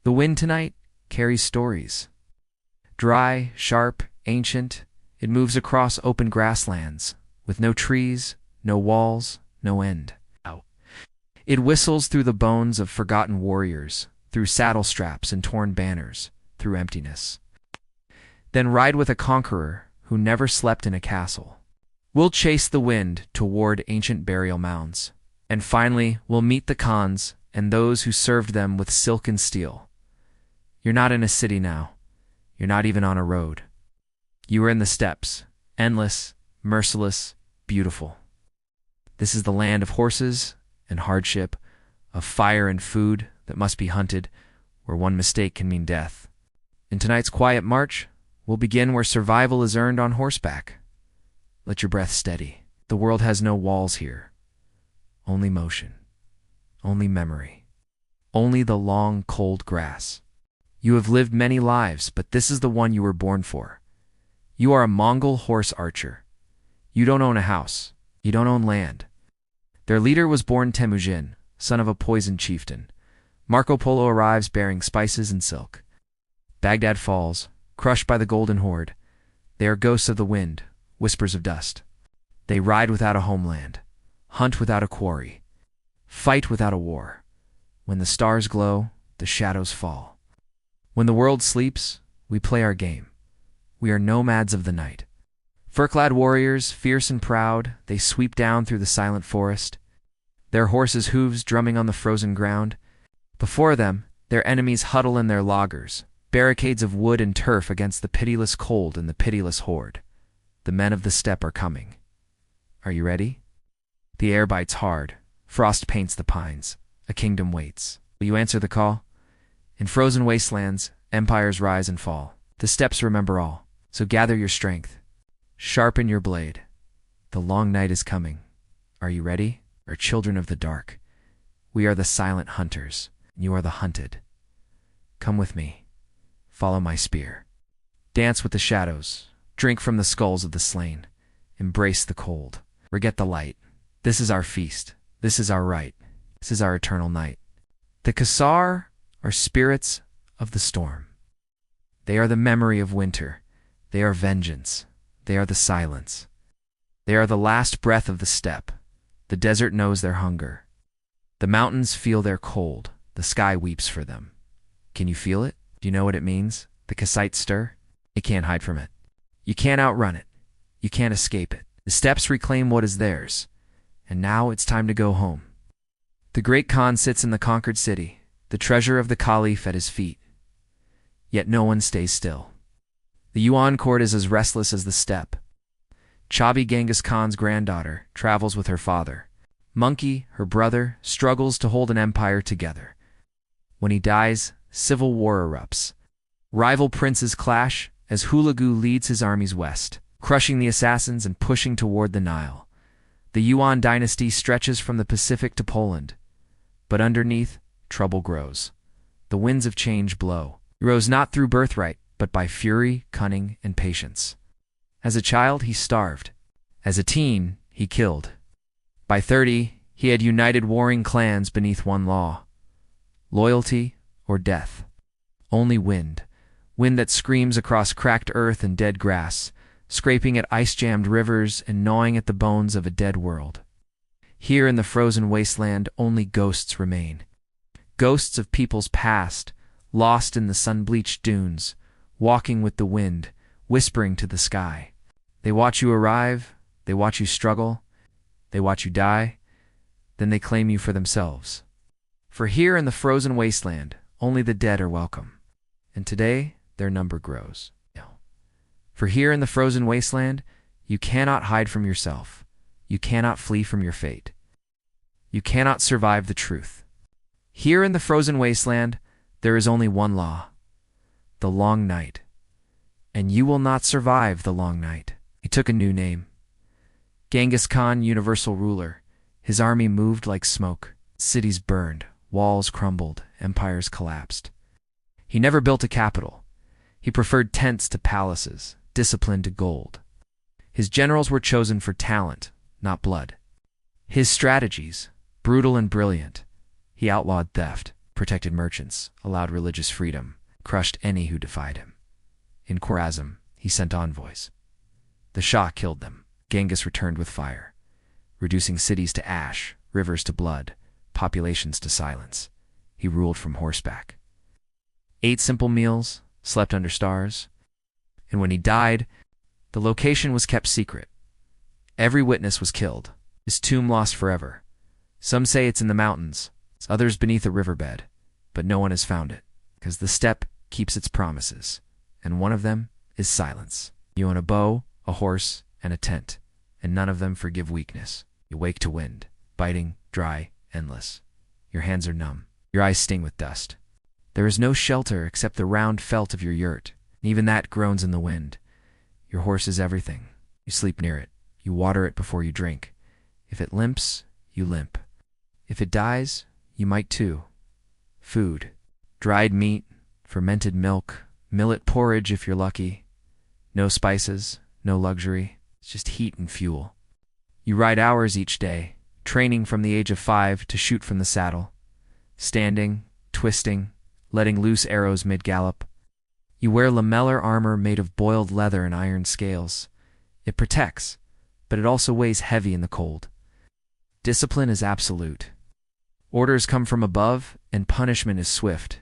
The wind tonight carries stories. Dry, sharp, ancient, it moves across open grasslands, with no trees, no walls, no end. It whistles through the bones of forgotten warriors, through saddle straps and torn banners, through emptiness. Then ride with a conqueror who never slept in a castle. We'll chase the wind toward ancient burial mounds, and finally we'll meet the Khans and those who served them with silk and steel. You're not in a city now. You're not even on a road. You are in the steppes, endless, merciless, beautiful. This is the land of horses and hardship, of fire and food that must be hunted, where one mistake can mean death. In tonight's quiet march, we'll begin where survival is earned on horseback. Let your breath steady. The world has no walls here. Only motion. Only memory. Only the long, cold grass. You have lived many lives, but this is the one you were born for. You are a Mongol horse archer. You don't own a house. You don't own land. Their leader was born Temujin, son of a poisoned chieftain. Marco Polo arrives bearing spices and silk. Baghdad falls, crushed by the Golden Horde. They are ghosts of the wind, whispers of dust. They ride without a homeland, hunt without a quarry, fight without a war. When the stars glow, the shadows fall. When the world sleeps, we play our game. We are nomads of the night. Fur-clad warriors, fierce and proud, they sweep down through the silent forest, their horses' hooves drumming on the frozen ground. Before them, their enemies huddle in their lagers, barricades of wood and turf against the pitiless cold and the pitiless horde. The men of the steppe are coming. Are you ready? The air bites hard. Frost paints the pines. A kingdom waits. Will you answer the call? In frozen wastelands, empires rise and fall. The steppes remember all. So gather your strength. Sharpen your blade. The long night is coming. Are you ready? Are children of the dark. We are the silent hunters. You are the hunted. Come with me. Follow my spear. Dance with the shadows. Drink from the skulls of the slain. Embrace the cold. Forget the light. This is our feast. This is our right. This is our eternal night. The Kasar are spirits of the storm. They are the memory of winter. They are vengeance. They are the silence. They are the last breath of the steppe. The desert knows their hunger. The mountains feel their cold. The sky weeps for them. Can you feel it? Do you know what it means? The Kassites stir? You can't hide from it. You can't outrun it. You can't escape it. The steppes reclaim what is theirs. And now it's time to go home. The great Khan sits in the conquered city, the treasure of the Caliph at his feet. Yet no one stays still. The Yuan court is as restless as the steppe. Chabi, Genghis Khan's granddaughter, travels with her father. Monkey, her brother, struggles to hold an empire together. When he dies, civil war erupts. Rival princes clash as Hulagu leads his armies west, crushing the assassins and pushing toward the Nile. The Yuan dynasty stretches from the Pacific to Poland. But underneath, trouble grows. The winds of change blow. He rose not through birthright, but by fury, cunning, and patience. As a child, he starved. As a teen, he killed. By 30, he had united warring clans beneath one law. Loyalty or death. Only wind. Wind that screams across cracked earth and dead grass, scraping at ice-jammed rivers and gnawing at the bones of a dead world. Here in the frozen wasteland, only ghosts remain. Ghosts of peoples past, lost in the sun-bleached dunes, walking with the wind, whispering to the sky. They watch you arrive, they watch you struggle, they watch you die, then they claim you for themselves. For here in the frozen wasteland, only the dead are welcome. And today, their number grows. For here in the frozen wasteland, you cannot hide from yourself. You cannot flee from your fate. You cannot survive the truth. Here in the frozen wasteland, there is only one law. The long night. And you will not survive the long night. He took a new name. Genghis Khan, universal ruler. His army moved like smoke. Cities burned, walls crumbled, empires collapsed. He never built a capital. He preferred tents to palaces, discipline to gold. His generals were chosen for talent, not blood. His strategies, brutal and brilliant. He outlawed theft, protected merchants, allowed religious freedom, crushed any who defied him. In Khwarezm, he sent envoys. The Shah killed them. Genghis returned with fire, reducing cities to ash, rivers to blood, populations to silence. He ruled from horseback. Ate simple meals, slept under stars, and when he died, the location was kept secret. Every witness was killed, his tomb lost forever. Some say it's in the mountains, others beneath a riverbed, but no one has found it, because the steppe keeps its promises, and one of them is silence. You own a bow, a horse, and a tent, and none of them forgive weakness. You wake to wind, biting, dry, endless. Your hands are numb. Your eyes sting with dust. There is no shelter except the round felt of your yurt, and even that groans in the wind. Your horse is everything. You sleep near it. You water it before you drink. If it limps, you limp. If it dies, you might too. Food. Dried meat, fermented milk, millet porridge if you're lucky. No spices, no luxury. It's just heat and fuel. You ride hours each day, training from the age of 5 to shoot from the saddle. Standing, twisting, letting loose arrows mid-gallop. You wear lamellar armor made of boiled leather and iron scales. It protects, but it also weighs heavy in the cold. Discipline is absolute. Orders come from above, and punishment is swift.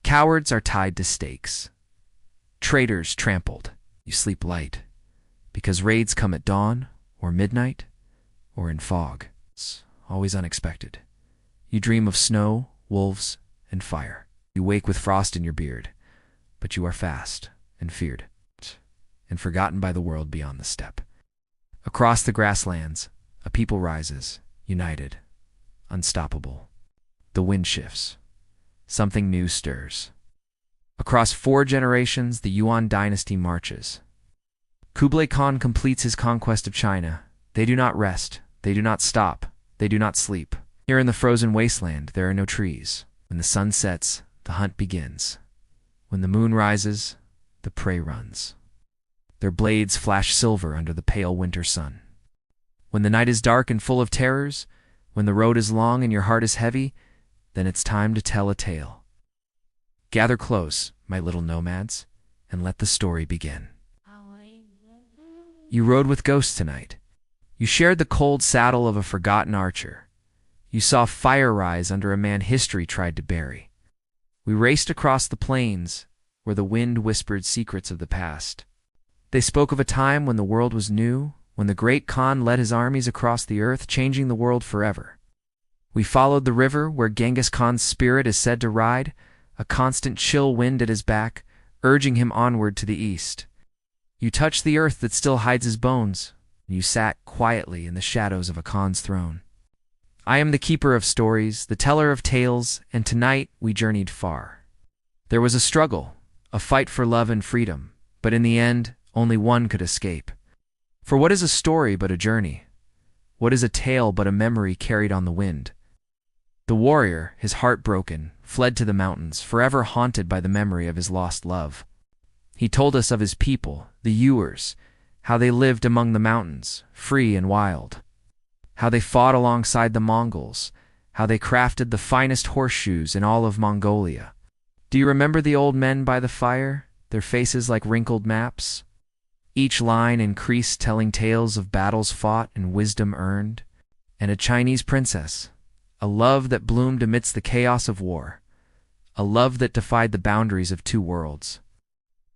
Cowards are tied to stakes. Traitors trampled. You sleep light, because raids come at dawn, or midnight, or in fog. It's always unexpected. You dream of snow, wolves, and fire. You wake with frost in your beard, but you are fast and feared, and forgotten by the world beyond the steppe. Across the grasslands, a people rises, united, unstoppable. The wind shifts. Something new stirs. Across 4 generations, the Yuan dynasty marches. Kublai Khan completes his conquest of China. They do not rest. They do not stop. They do not sleep. Here in the frozen wasteland, there are no trees. When the sun sets, the hunt begins. When the moon rises, the prey runs. Their blades flash silver under the pale winter sun. When the night is dark and full of terrors, when the road is long and your heart is heavy, then it's time to tell a tale. Gather close, my little nomads, and let the story begin. You rode with ghosts tonight. You shared the cold saddle of a forgotten archer. You saw fire rise under a man history tried to bury. We raced across the plains where the wind whispered secrets of the past. They spoke of a time when the world was new, when the great Khan led his armies across the earth, changing the world forever. We followed the river where Genghis Khan's spirit is said to ride, a constant chill wind at his back, urging him onward to the east. You touched the earth that still hides his bones, and you sat quietly in the shadows of a Khan's throne. I am the keeper of stories, the teller of tales, and tonight we journeyed far. There was a struggle, a fight for love and freedom, but in the end, only one could escape. For what is a story but a journey? What is a tale but a memory carried on the wind? The warrior, his heart broken, fled to the mountains, forever haunted by the memory of his lost love. He told us of his people, the Ewers, how they lived among the mountains, free and wild. How they fought alongside the Mongols, how they crafted the finest horseshoes in all of Mongolia. Do you remember the old men by the fire, their faces like wrinkled maps? Each line increased, telling tales of battles fought and wisdom earned. And a Chinese princess, a love that bloomed amidst the chaos of war, a love that defied the boundaries of 2 worlds.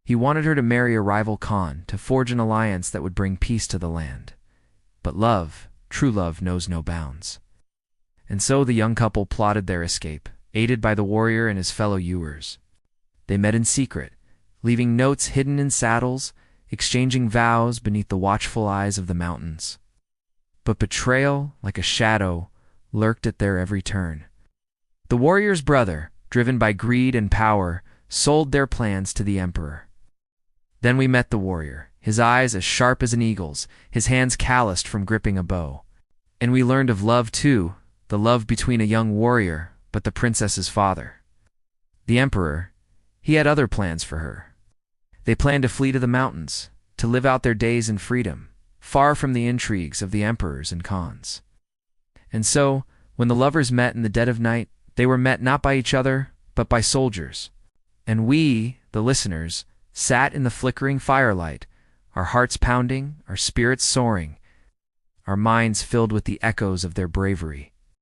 He wanted her to marry a rival Khan, to forge an alliance that would bring peace to the land. But love, true love, knows no bounds. And so the young couple plotted their escape, aided by the warrior and his fellow Ewers. They met in secret, leaving notes hidden in saddles, exchanging vows beneath the watchful eyes of the mountains. But betrayal, like a shadow, lurked at their every turn. The warrior's brother, driven by greed and power, sold their plans to the emperor. Then we met the warrior, his eyes as sharp as an eagle's, his hands calloused from gripping a bow. And we learned of love too, the love between a young warrior, but the princess's father. The emperor, he had other plans for her. They planned to flee to the mountains, to live out their days in freedom, far from the intrigues of the emperors and khans. And so, when the lovers met in the dead of night, They were met not by each other, but by soldiers. And we, the listeners, sat in the flickering firelight, our hearts pounding, our spirits soaring, our minds filled with the echoes of their bravery.